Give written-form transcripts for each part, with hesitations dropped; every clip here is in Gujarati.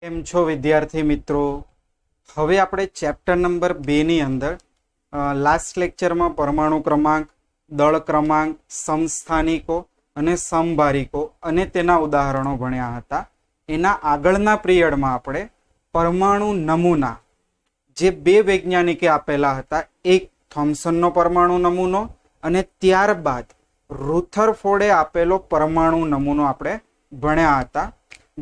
કેમ છો વિદ્યાર્થી મિત્રો? હવે આપણે ચેપ્ટર નંબર 2 ની અંદર લાસ્ટ લેક્ચરમાં પરમાણુ ક્રમાંક, દળ ક્રમાંક, સમસ્થાનિકો અને સમભારિકો અને તેના ઉદાહરણો ભણ્યા હતા. એના આગળના પિરિયડમાં આપણે પરમાણુ નમૂના જે બે વૈજ્ઞાનિકે આપેલા હતા, એક થોમ્સનનો પરમાણુ નમૂનો અને ત્યારબાદ રુથરફોર્ડે આપેલો પરમાણુ નમૂનો આપણે ભણ્યા હતા,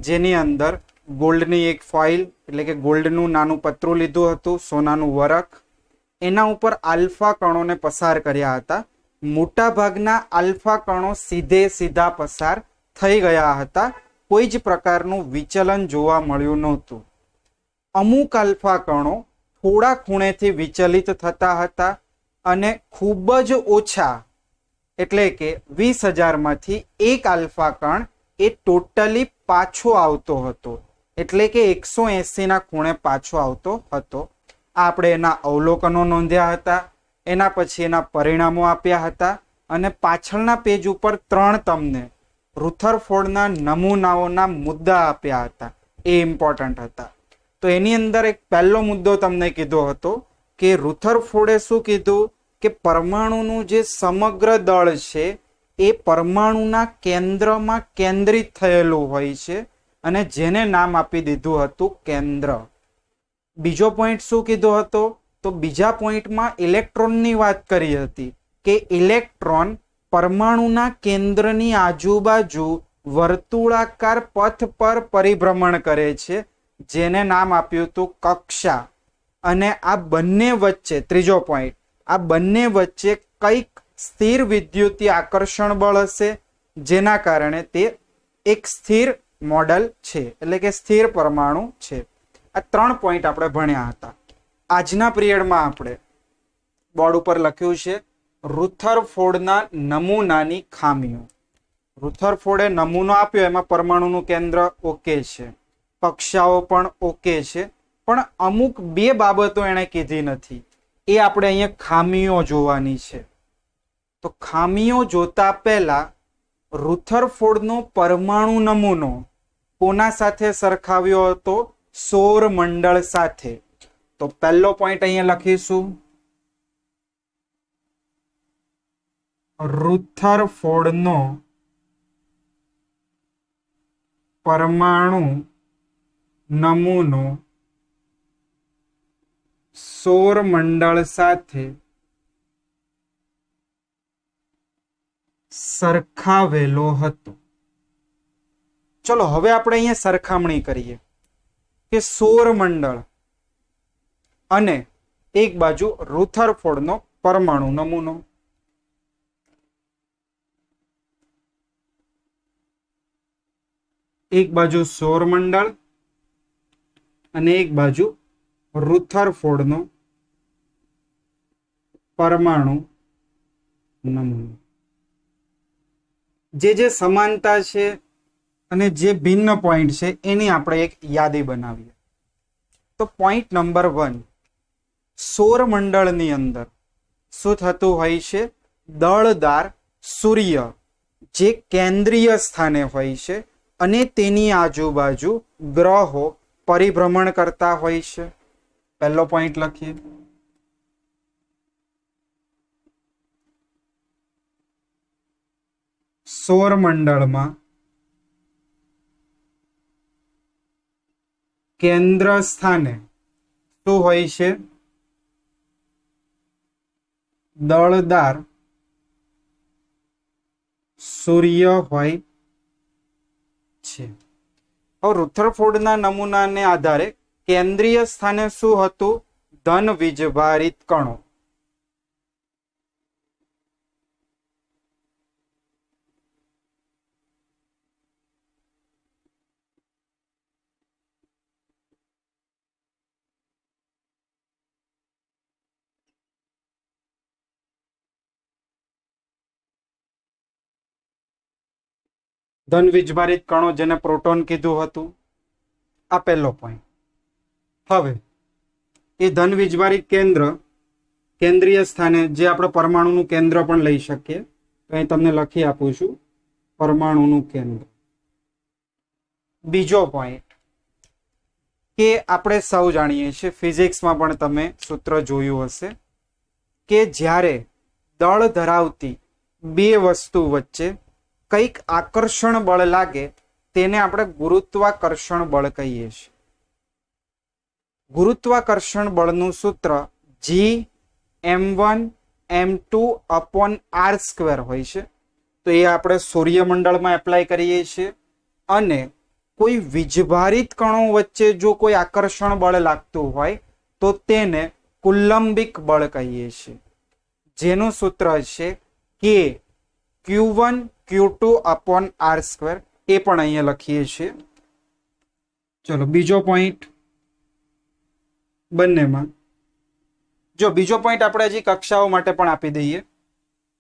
જેની અંદર ગોલ્ડની એક ફોઇલ એટલે કે ગોલ્ડનું નાનું પતરું લીધું હતું, સોનાનું વરખ, એના ઉપર આલ્ફા કણોને પસાર કર્યા હતા. મોટા ભાગના આલ્ફા કણો સીધા પસાર થઈ ગયા હતા, કોઈ જ પ્રકારનું વિચલન જોવા મળ્યું નહોતું. અમુક આલ્ફા કણો થોડા ખૂણેથી વિચલિત થતા હતા અને ખૂબ જ ઓછા એટલે કે 20,000માંથી એક આલ્ફા કણ એ ટોટલી પાછો આવતો હતો, એટલે કે 180ના ખૂણે પાછો આવતો હતો. આપણે એના અવલોકનો નોંધ્યા હતા, એના પછી એના પરિણામો આપ્યા હતા અને પાછળના પેજ ઉપર 3 તમને રુથરફોર્ડના નમૂનાઓના મુદ્દા આપ્યા હતા, એ ઇમ્પોર્ટન્ટ હતા. તો એની અંદર એક પહેલો મુદ્દો તમને કીધો હતો કે રુથરફોર્ડે શું કીધું કે પરમાણુનું જે સમગ્ર દળ છે એ પરમાણુના કેન્દ્રમાં કેન્દ્રિત થયેલું હોય છે અને જેને નામ આપી દીધું હતું કેન્દ્ર. બીજો પોઈન્ટ શું કીધો હતો? તો બીજા પોઈન્ટમાં ઇલેક્ટ્રોનની વાત કરી હતી કે ઇલેક્ટ્રોન પરમાણુના કેન્દ્રની આજુબાજુ વર્તુળાકાર પથ પર પરિભ્રમણ કરે છે, જેને નામ આપ્યું હતું કક્ષા. અને આ બંને વચ્ચે, ત્રીજો પોઈન્ટ, આ બંને વચ્ચે કંઈક સ્થિર વિદ્યુતીય આકર્ષણ બળ હશે, જેના કારણે તે એક સ્થિર મોડલ છે, એટલે કે સ્થિર પરમાણુ છે. આ 3 પોઈન્ટ આપણે ભણ્યા હતા. આજના પિરિયડમાં આપણે બોર્ડ ઉપર લખ્યું છે રુથરફોર્ડના નમૂનાની ખામીઓ. રુથરફોર્ડે નમૂનો આપ્યો, એમાં પરમાણુનું કેન્દ્ર ઓકે છે, કક્ષાઓ પણ ઓકે છે, પણ અમુક 2 બાબતો એણે કીધી નથી, એ આપણે અહીંયા ખામીઓ જોવાની છે. તો ખામીઓ જોતા પહેલા રુથરફોર્ડનો પરમાણુ નમૂનો કોના સાથે સરખાવ્યો હતો? સૌર મંડળ સાથે. તો પહેલો પોઈન્ટ અહીંયા લખીશું, રુથરફોર્ડનો પરમાણુ નમૂનો સૌર મંડળ સાથે સરખાવેલો હતો. ચલો હવે આપણે અહીંયા સરખામણી કરીએ કે સૌર મંડળ અને એક બાજુ રુથરફોર્ડનો પરમાણુ નમૂનો. એક બાજુ સૌર મંડળ અને એક બાજુ રુથરફોર્ડનો પરમાણુ નમૂનો. જે સમાનતા છે અને જે ભિન્ન પોઈન્ટ છે એની આપણે એક યાદી બનાવીએ. તો પોઈન્ટ નંબર 1, સૌર મંડળની અંદર શું થતું હોય છે? દળદાર સૂર્ય જે કેન્દ્રીય સ્થાને હોય છે અને તેની આજુબાજુ ગ્રહો પરિભ્રમણ કરતા હોય છે. પહેલો પોઈન્ટ લખીએ. સૌર મંડળમાં કેન્દ્ર સ્થાને શું હોય છે? દળદાર સૂર્ય હોય છે. હવે રુથરફોર્ડના નમૂનાને આધારે કેન્દ્રીય સ્થાને શું હતું? ધન વીજભારિત કણો. ધન વીજભારિત કણો જેને પ્રોટોન કીધું હતું. આ પહેલો પોઈન્ટ. હવે એ ધન વીજભારિત કેન્દ્ર કેન્દ્રીય સ્થાને, જે આપણે પરમાણુનું કેન્દ્ર પણ લઈ શકીએ, તો અહીં તમને લખી આપું છું પરમાણુનું કેન્દ્ર. બીજો પોઈન્ટ, કે આપણે સૌ જાણીએ છીએ, ફિઝિક્સમાં પણ તમે સૂત્ર જોયું હશે કે જ્યારે દળ ધરાવતી બે વસ્તુ વચ્ચે કંઈક આકર્ષણ બળ લાગે તેને આપણે ગુરુત્વાકર્ષણ બળ કહીએ છીએ. ગુરુત્વાકર્ષણ બળનું સૂત્ર Gm1m2/r² હોય છે. તો એ આપણે સૂર્યમંડળમાં એપ્લાય કરીએ છીએ અને કોઈ વીજભારિત કણો વચ્ચે જો કોઈ આકર્ષણ બળ લાગતું હોય તો તેને કુલંબિક બળ કહીએ છીએ, જેનું સૂત્ર છે કે Q1Q2/r². એ પણ અહીંયા લખીએ છીએ. ચલો બીજો પોઈન્ટ બંનેમાં. જો બીજો પોઈન્ટ આપણે હજી કક્ષાઓ માટે પણ આપી દઈએ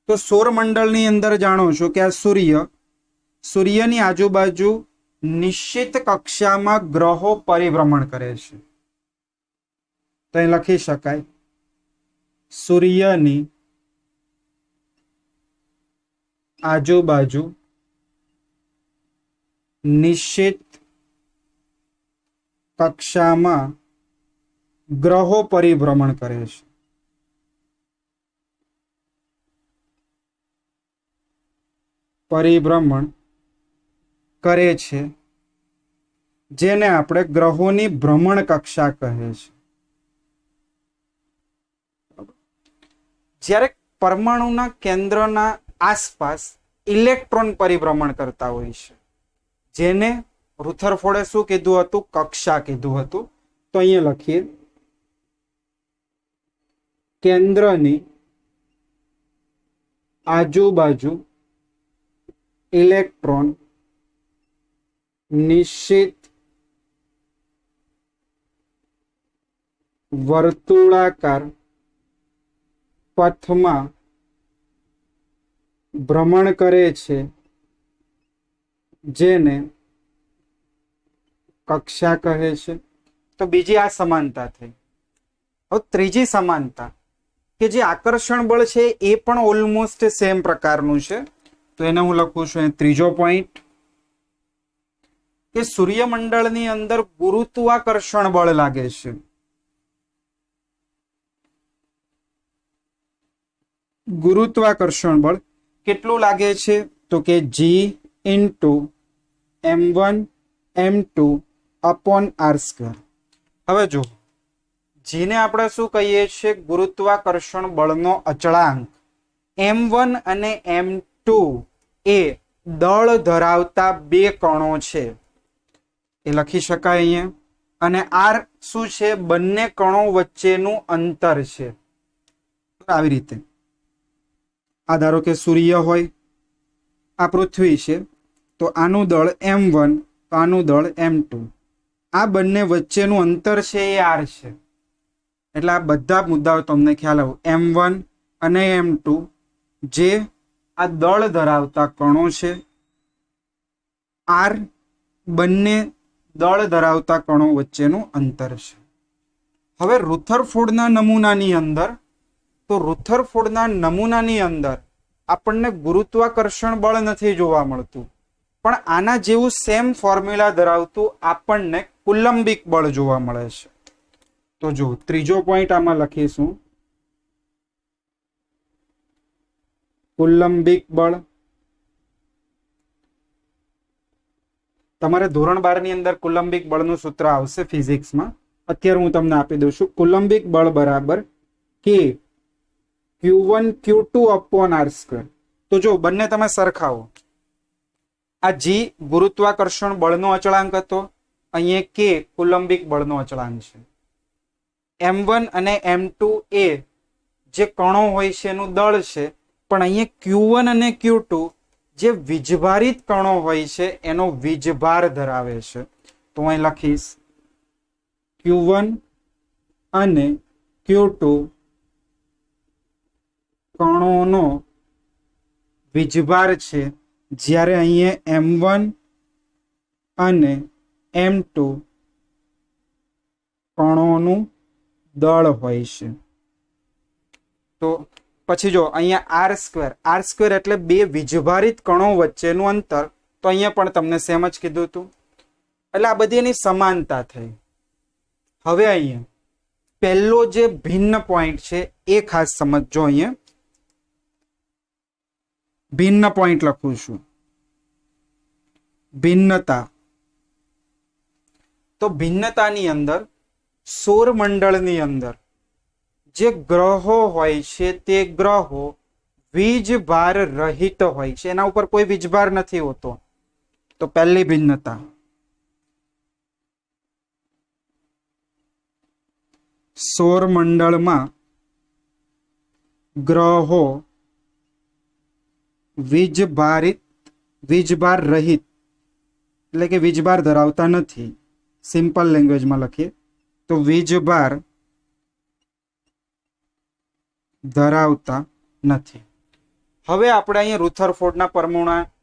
તો સૌરમંડળની અંદર જાણો છો કે આ સૂર્યની આજુબાજુ નિશ્ચિત કક્ષામાં ગ્રહો પરિભ્રમણ કરે છે. તો અહીં લખી શકાય સૂર્યની આજુબાજુ નિશ્ચિત કક્ષામાં ગ્રહો પરિભ્રમણ કરે છે. પરિભ્રમણ કરે છે જેને આપણે ગ્રહોની ભ્રમણ કક્ષા કહે છે. જ્યારે પરમાણુના કેન્દ્રના આસપાસ ઇલેક્ટ્રોન પરિભ્રમણ કરતા હોય છે, જેને રુથરફોર્ડે શું કીધું હતું? કક્ષા કીધું હતું. તો અહીંયા લખીએ કેન્દ્રની આજુબાજુ ઇલેક્ટ્રોન નિશ્ચિત વર્તુળાકાર પથમાં ભ્રમણ કરે છે, જેને કક્ષા કહે છે. તો બીજી આ સમાનતા થઈ. હવે ત્રીજી સમાનતા કે જે આકર્ષણ બળ છે એ પણ ઓલમોસ્ટ સેમ પ્રકારનું છે. તો એને હું લખું છું ત્રીજો પોઈન્ટ કે સૂર્યમંડળની અંદર ગુરુત્વાકર્ષણ બળ લાગે છે. ગુરુત્વાકર્ષણ બળ કેટલું લાગે છે? તો કે G(m1m2/r²). હવે જો જીને આપણે શું કહીએ છીએ? ગુરુત્વાકર્ષણ બળનો અચળાંક. m1 અને m2 એ દળ ધરાવતા બે કણો છે, એ લખી શકાય અહીંયા. અને r શું છે? બંને કણો વચ્ચેનું અંતર છે. આવી રીતે આ ધારો કે સૂર્ય હોય, આ પૃથ્વી છે, તો આનું દળ m1, તો આનું દળ m2. આ બંને વચ્ચેનું અંતર છે એ r છે. એટલે આ બધા મુદ્દાઓ તમને ખ્યાલ આવે. m1 અને m2 જે આ દળ ધરાવતા કણો છે, r બંને દળ ધરાવતા કણો વચ્ચેનું અંતર છે. હવે રુથરફોર્ડના નમૂનાની અંદર, તો રુથરફોર્ડના નમૂનાની અંદર આપણને ગુરુત્વાકર્ષણ બળ નથી જોવા મળતું, પણ આના જેવું સેમ ફોર્મ્યુલા ધરાવતું આપણને કુલંબિક બળ જોવા મળે છે. તો જો ત્રીજો પોઈન્ટ આમાં લખીશું, કુલંબિક બળ. તમારે ધોરણ 12 ની અંદર કુલંબિક બળનું સૂત્ર આવશે ફિઝિક્સમાં. અત્યારે હું તમને આપી દઉં છું. કુલંબિક બળ બરાબર K Q1Q2/r². તો જો બંને તમે સરખાવો. આ G ગુરુત્વાકર્ષણ બળનો અચળાંક હતો, અહીંયા K કુલંબિક બળનો અચળાંક છે. m1 અને m2 એ જે કણો હોય છે એનું દળ છે, પણ અહીંયા Q1 અને Q2 જે વીજભારિત કણો હોય છે એનો વીજભાર ધરાવે છે. તો અહીં લખીશ Q1 અને Q2 કણોનો વીજભાર છે, જ્યારે અહીંયા m1 અને m2 કણોનું દળ હોય છે. તો પછી જો અહીંયા r² એટલે બે વીજભારિત કણો વચ્ચેનું અંતર. તો અહીંયા પણ તમને સેમ જ કીધું હતું. એટલે આ બધી એની સમાનતા થઈ. હવે અહીંયા પહેલો જે ભિન્ન પોઈન્ટ છે એ ખાસ સમજજો. અહીંયા ભિન્ન પોઈન્ટ લખું છું, ભિન્નતા. તો ભિન્નતાની અંદર સૌરમંડળની અંદર જે ગ્રહો હોય છે તે ગ્રહો વીજભાર રહિત હોય છે, એના ઉપર કોઈ વીજભાર નથી હોતો. તો પહેલી ભિન્નતા. સૌરમંડળમાં ગ્રહો વીજભાર રહિત એટલે કે વીજભાર ધરાવતા નથી. સિમ્પલ લેંગ્વેજમાં લખીએ તો વીજભાર ધરાવતા નથી. હવે આપણે અહીંયા રુથરફોર્ડના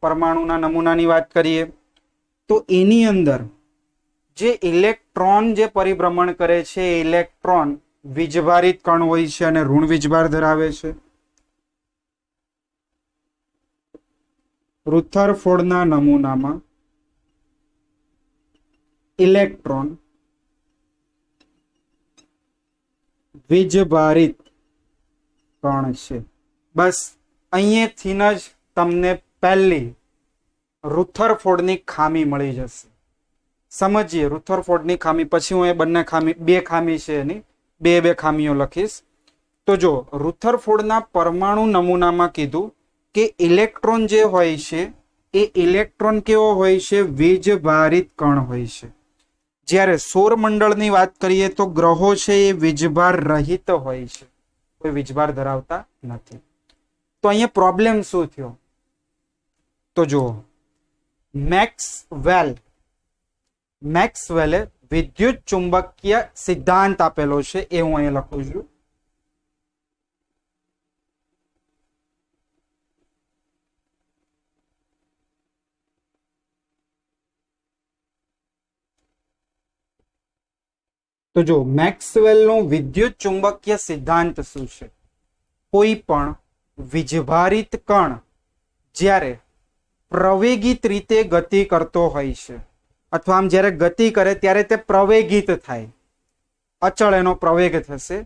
પરમાણુના નમૂનાની વાત કરીએ તો એની અંદર જે ઇલેક્ટ્રોન જે પરિભ્રમણ કરે છે એ ઇલેક્ટ્રોન વીજભારિત કણ હોય છે અને ઋણ વીજભાર ધરાવે છે. રુથરફોર્ડના નમૂનામાં ઇલેક્ટ્રોન વીજભારિત કણ છે. બસ અહીંયાથી જ તમને પહેલી રુથરફોર્ડની ખામી મળી જશે. સમજીએ રુથરફોર્ડની ખામી, પછી હું એ બંને ખામી, બે ખામી છે એની, બે ખામીઓ લખીશ. તો જો રુથરફોર્ડના પરમાણુ નમૂનામાં કીધું કે ઇલેક્ટ્રોન જે હોય છે એ ઇલેક્ટ્રોન કેવો હોય છે? વીજભારિત કણ હોય છે. જ્યારે સૌરમંડળની વાત કરીએ તો ગ્રહો છે એ વીજભાર રહિત હોય છે, કોઈ વીજભાર ધરાવતા નથી. તો અહીંયા પ્રોબ્લેમ શું થયો? તો જુઓ, મેક્સવેલે વિદ્યુત ચુંબકીય સિદ્ધાંત આપેલો છે, એ હું અહીંયા લખું છું. તો જો મેક્સવેલનો વિદ્યુત ચુંબકીય સિદ્ધાંત શું છે? કોઈ પણ વીજભારિત કણ જ્યારે પ્રવેગિત રીતે ગતિ કરતો હોય છે, અથવા આમ જ્યારે ગતિ કરે ત્યારે તે પ્રવેગિત થાય, અચળ એનો પ્રવેગ થશે,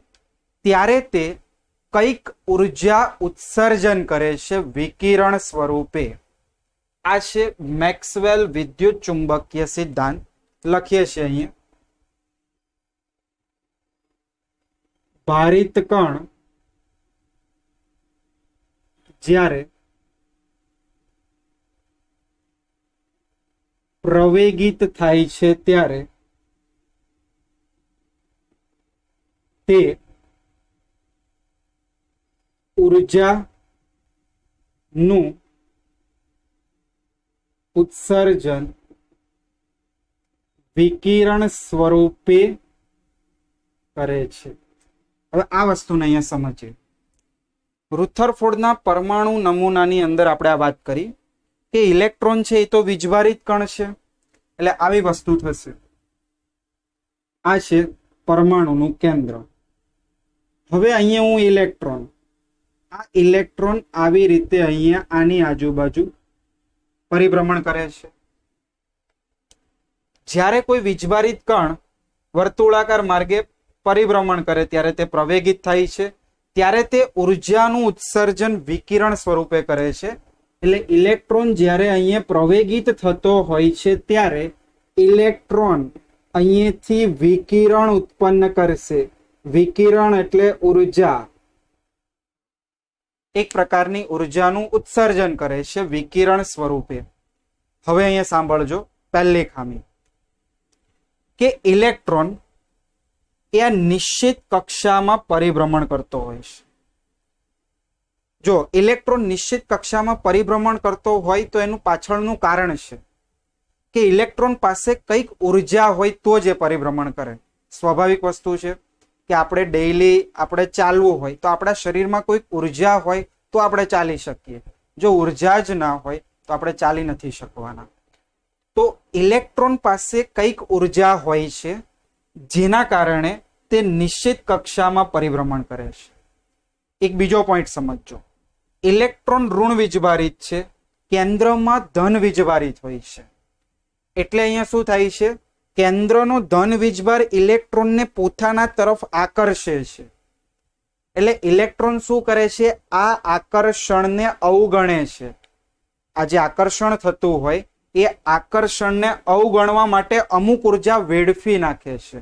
ત્યારે તે કઈક ઉર્જા ઉત્સર્જન કરે છે વિકિરણ સ્વરૂપે. આ છે મેક્સવેલ વિદ્યુત ચુંબકીય સિદ્ધાંત. લખીએ છીએ અહીંયા, ભારિત કણ જ્યારે પ્રવેગિત થાય છે ત્યારે તે ઉર્જાનું ઉત્સર્જન વિકિરણ સ્વરૂપે કરે છે. હવે આ વસ્તુને અહીંયા સમજીએ. રુથરફોર્ડના પરમાણુ નમૂનાની અંદર આપણે આ વાત કરી કે ઇલેક્ટ્રોન છે એ તો વીજભારિત કણ છે, એટલે આવી વસ્તુ થશે. આ છે પરમાણુનું કેન્દ્ર. હવે અહીંયા હું ઇલેક્ટ્રોન, આ ઇલેક્ટ્રોન આવી રીતે અહીંયા આની આજુબાજુ પરિભ્રમણ કરે છે. જ્યારે કોઈ વીજભારિત કણ વર્તુળાકાર માર્ગે પરિભ્રમણ કરે ત્યારે તે પ્રવેગિત થાય છે, ત્યારે તે ઉર્જાનું ઉત્સર્જન વિકિરણ સ્વરૂપે કરે છે. એટલે ઇલેક્ટ્રોન જ્યારે અહીંયા પ્રવેગિત થતો હોય છે ત્યારે ઇલેક્ટ્રોન અહીંયાથી વિકિરણ ઉત્પન્ન કરશે. વિકિરણ એટલે ઉર્જા, એક પ્રકારની ઉર્જાનું ઉત્સર્જન કરે છે વિકિરણ સ્વરૂપે. હવે અહીંયા સાંભળજો પહેલી ખામી, કે ઇલેક્ટ્રોન એ આ નિશ્ચિત કક્ષામાં પરિભ્રમણ કરતો હોય છે. જો ઇલેક્ટ્રોન નિશ્ચિત કક્ષામાં પરિભ્રમણ કરતો હોય તો એનું પાછળનું કારણ છે કે ઇલેક્ટ્રોન પાસે કંઈક ઉર્જા હોય તો જ એ પરિભ્રમણ કરે. સ્વાભાવિક વસ્તુ છે કે આપણે ડેઈલી આપણે ચાલવું હોય તો આપણા શરીરમાં કોઈક ઉર્જા હોય તો આપણે ચાલી શકીએ. જો ઉર્જા જ ના હોય તો આપણે ચાલી નથી શકવાના. તો ઇલેક્ટ્રોન પાસે કંઈક ઉર્જા હોય છે જેના કારણે તે નિશ્ચિત કક્ષામાં પરિભ્રમણ કરે છે. એક બીજો પોઈન્ટ સમજજો, ઇલેક્ટ્રોન ઋણ વીજભારિત છે, કેન્દ્રમાં ધન વીજભારિત હોય છે. એટલે અહીંયા શું થાય છે કેન્દ્રનો ધન વીજભાર ઇલેક્ટ્રોનને પોતાના તરફ આકર્ષે છે. એટલે ઇલેક્ટ્રોન શું કરે છે? આ આકર્ષણને અવગણે છે. આ જે આકર્ષણ થતું હોય એ આકર્ષણને અવગણવા માટે અમુક ઉર્જા વેડફી નાખે છે,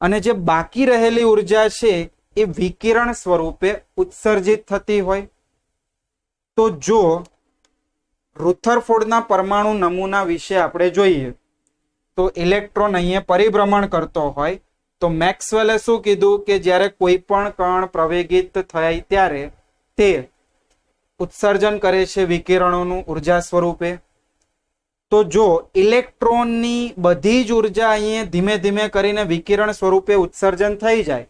અને જે બાકી રહેલી ઉર્જા છે એ વિકિરણ સ્વરૂપે ઉત્સર્જિત થતી હોય. તો જો રુથરફોર્ડના પરમાણુ નમૂના વિશે આપણે જોઈએ તો ઇલેક્ટ્રોન અહીંયા પરિભ્રમણ કરતો હોય તો મેક્સવેલે શું કીધું કે જ્યારે કોઈ પણ કણ પ્રવેગિત થાય ત્યારે તે ઉત્સર્જન કરે છે વિકિરણોનું ઉર્જા સ્વરૂપે. તો જો ઇલેક્ટ્રોનની બધી જ ઉર્જા અહીંયા ધીમે ધીમે કરીને વિકિરણ સ્વરૂપે ઉત્સર્જન થઈ જાય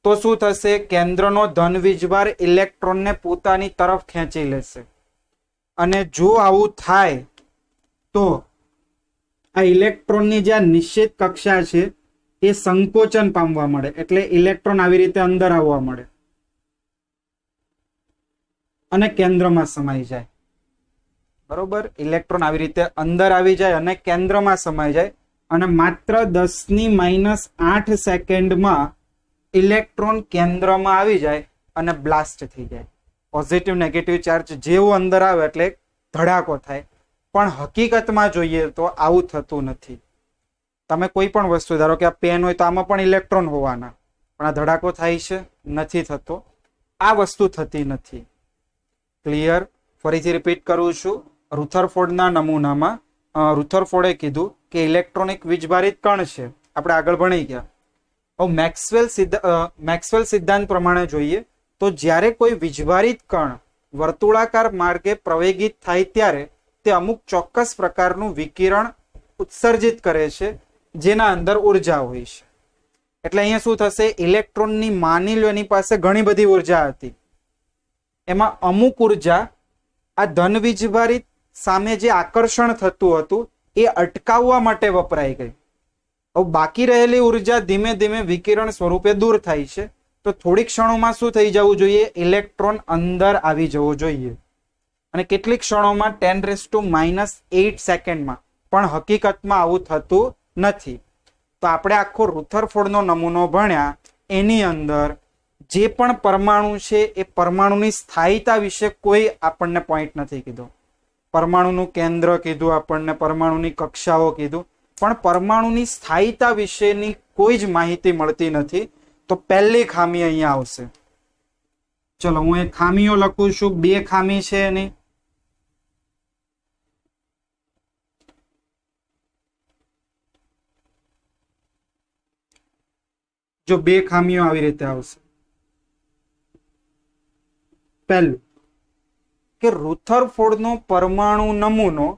તો શું થશે? કેન્દ્રનો ધન વીજભાર ઇલેક્ટ્રોનને પોતાની તરફ ખેંચી લેશે. અને જો આવું થાય તો આ ઇલેક્ટ્રોનની જે નિશ્ચિત કક્ષા છે એ સંકોચન પામવા મળે, એટલે ઇલેક્ટ્રોન આવી રીતે અંદર આવવા મળે અને કેન્દ્રમાં સમાઈ જાય. બરોબર, ઇલેક્ટ્રોન આવી રીતે અંદર આવી જાય અને કેન્દ્રમાં સમાઈ જાય, અને માત્ર 10⁻8 સેકન્ડમાં ઇલેક્ટ્રોન કેન્દ્રમાં આવી જાય અને બ્લાસ્ટ થઈ જાય. પોઝિટિવ નેગેટિવ ચાર્જ જેવું અંદર આવે એટલે ધડાકો થાય. પણ હકીકતમાં જોઈએ તો આવું થતું નથી. તમે કોઈ પણ વસ્તુ ધારો કે આ પેન હોય તો આમાં પણ ઇલેક્ટ્રોન હોવાના, પણ આ ધડાકો થાય છે? નથી થતો. આ વસ્તુ થતી નથી. ક્લિયર? ફરીથી રિપીટ કરું છું. રુથરફોર્ડના નમૂનામાં રુથરફોર્ડે કીધું કે ઇલેક્ટ્રોન એક વીજભારિત કણ છે. આપણે આગળ ભણી ગયા. મેક્સવેલ સિદ્ધાંત પ્રમાણે જોઈએ તો જ્યારે કોઈ વીજભારિત કણ વર્તુળાકાર માર્ગે પ્રવેગિત થાય ત્યારે તે અમુક ચોક્કસ પ્રકારનું વિકિરણ ઉત્સર્જિત કરે છે જેના અંદર ઉર્જા હોય છે. એટલે અહીંયા શું થશે? ઇલેક્ટ્રોનની માની લો એની પાસે ઘણી બધી ઉર્જા હતી, એમાં અમુક ઉર્જા આ ધન વીજભારિત સામે જે આકર્ષણ થતું હતું એ અટકાવવા માટે વપરાઈ ગઈ. હવે બાકી રહેલી ઉર્જા ધીમે ધીમે વિકિરણ સ્વરૂપે દૂર થાય છે. તો થોડીક ક્ષણોમાં શું થઈ જવું જોઈએ? ઇલેક્ટ્રોન અંદર આવી જવો જોઈએ. અને કેટલીક ક્ષણોમાં 10⁻8 સેકન્ડમાં. પણ હકીકતમાં આવું થતું નથી. તો આપણે આખો રુથરફોર્ડનો નમૂનો ભણ્યા, એની અંદર જે પણ પરમાણુ છે એ પરમાણુની સ્થાયીતા વિશે કોઈ આપણને પોઈન્ટ નથી કીધો. પરમાણુનું કેન્દ્ર કીધું આપણને, પરમાણુની કક્ષાઓ કીધું, પણ પરમાણુની સ્થાયીતા વિશેની કોઈ જ માહિતી મળતી નથી. તો પહેલી ખામી અહીંયા આવશે. ચલો હું એ ખામીઓ લખું છું. 2 ખામી છે એની. જો 2 ખામીઓ આવી રીતે આવશે. પહેલું કે રુથરફોર્ડનો પરમાણુ નમૂનો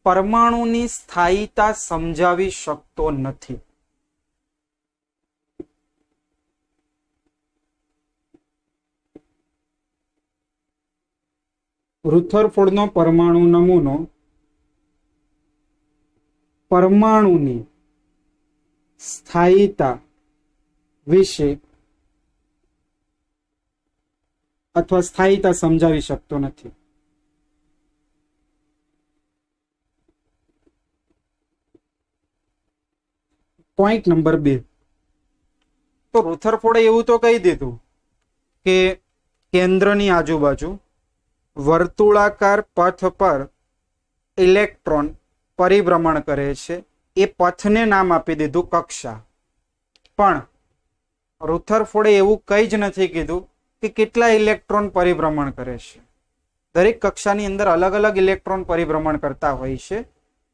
પરમાણુની સ્થાયીતા સમજાવી શકતો નથી. રુથરફોર્ડનો પરમાણુ નમૂનો પરમાણુની સ્થાયીતા વિશે અથવા સ્થાયીતા સમજાવી શકતો નથી. પોઈન્ટ નંબર 2, તો રુથરફોર્ડે એવું તો કહી દીધું કે કેન્દ્રની આજુબાજુ વર્તુળાકાર પથ પર ઇલેક્ટ્રોન પરિભ્રમણ કરે છે. એ પથને નામ આપી દીધું કક્ષા. પણ રુથરફોર્ડે એવું કંઈ જ નથી કીધું કે કેટલા ઇલેક્ટ્રોન પરિભ્રમણ કરે છે. દરેક કક્ષાની અંદર અલગ અલગ ઇલેક્ટ્રોન પરિભ્રમણ કરતા હોય છે.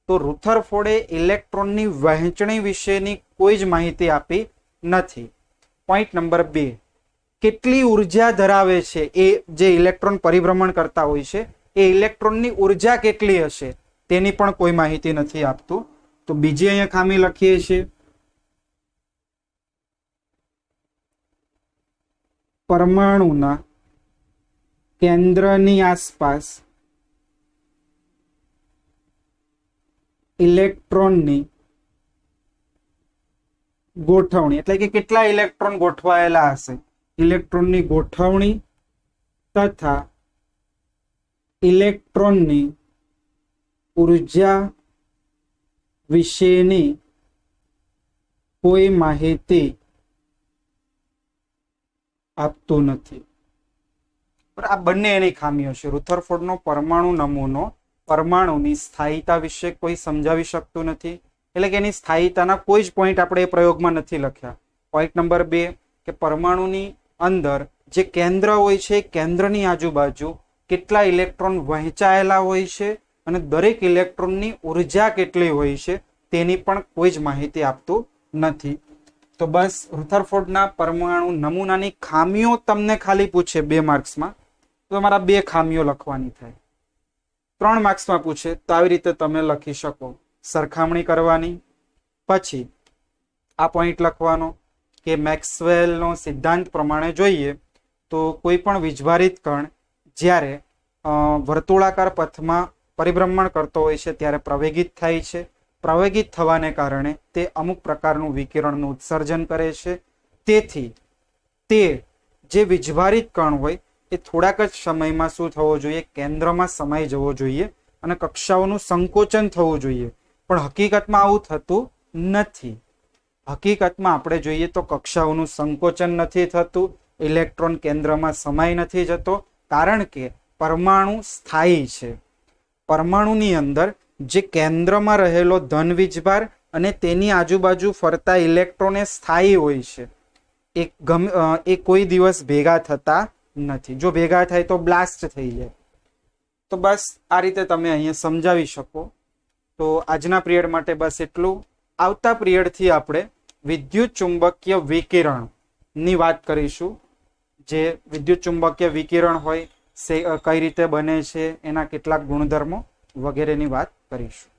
તો રુથરફોર્ડે ઇલેક્ટ્રોનની વહેંચણી વિશેની કોઈ જ માહિતી આપી નથી. પોઈન્ટ નંબર 2, કેટલી ઉર્જા ધરાવે છે એ જે ઇલેક્ટ્રોન પરિભ્રમણ કરતા હોય છે એ ઇલેક્ટ્રોનની ઉર્જા કેટલી હશે તેની પણ કોઈ માહિતી નથી આપતું. તો બીજી અહીંયા ખામી લખીએ છીએ. પરમાણુના કેન્દ્રની આસપાસ ઇલેક્ટ્રોનની ગોઠવણી, એટલે કે કેટલા ઇલેક્ટ્રોન ગોઠવાયેલા હશે, ઇલેક્ટ્રોનની ગોઠવણી તથા ઇલેક્ટ્રોનની ઉર્જા વિશેની કોઈ માહિતી આપતું નથી. પણ આ બંને એની ખામીઓ છે. રુથરફોર્ડનો પરમાણુ નમૂનો પરમાણુની સ્થાયીતા વિશે કોઈ સમજાવી શકતું નથી, એટલે કે એની સ્થાયીતાના કોઈ જ પોઈન્ટ આપણે એ પ્રયોગમાં નથી લખ્યા. પોઈન્ટ નંબર 2 કે પરમાણુની અંદર જે કેન્દ્ર હોય છે, કેન્દ્રની આજુબાજુ કેટલા ઇલેક્ટ્રોન વહેંચાયેલા હોય છે અને દરેક ઇલેક્ટ્રોનની ઉર્જા કેટલી હોય છે તેની પણ કોઈ જ માહિતી આપતું નથી. તો બસ રુથરફોર્ડના પરમાણુ નમૂનાની ખામીઓ તમને ખાલી પૂછે 2 માર્ક્સમાં, તો તમારા 2 ખામીઓ લખવાની થાય. 3 માર્ક્સમાં પૂછે તો આવી રીતે તમે લખી શકો. સરખામણી કરવાની, પછી આ પોઈન્ટ લખવાનો કે મેક્સવેલનો સિદ્ધાંત પ્રમાણે જોઈએ તો કોઈ પણ વીજભારિત કણ જ્યારે વર્તુળાકાર પથમાં પરિભ્રમણ કરતો હોય છે ત્યારે પ્રવેગિત થાય છે. પ્રવેગિત થવાને કારણે તે અમુક પ્રકારનું વિકિરણનું ઉત્સર્જન કરે છે. તેથી તે જે વીજભારિત કણ હોય એ થોડાક જ સમયમાં શું થવો જોઈએ, કેન્દ્રમાં સમાઈ જવો જોઈએ અને કક્ષાઓનું સંકોચન થવું જોઈએ. પણ હકીકતમાં આવું થતું નથી. હકીકતમાં આપણે જોઈએ તો કક્ષાઓનું સંકોચન નથી થતું, ઇલેક્ટ્રોન કેન્દ્રમાં સમાઈ નથી જતો, કારણ કે પરમાણુ સ્થાયી છે. પરમાણુની અંદર જે કેન્દ્રમાં રહેલો ધન વીજભાર અને તેની આજુબાજુ ફરતા ઇલેક્ટ્રોન એ સ્થાયી હોય છે. એ કોઈ દિવસ ભેગા થતા નથી. જો ભેગા થાય તો બ્લાસ્ટ થઈ જાય. તો બસ આ રીતે તમે અહીંયા સમજાવી શકો. તો આજના પિરિયડ માટે બસ એટલું. આવતા પિરિયડથી આપણે વિદ્યુત ચુંબકીય વિકિરણ ની વાત કરીશું. જે વિદ્યુત ચુંબકીય વિકિરણ હોય કઈ રીતે બને છે, એના કેટલાક ગુણધર્મો વગેરેની વાત કરીશું.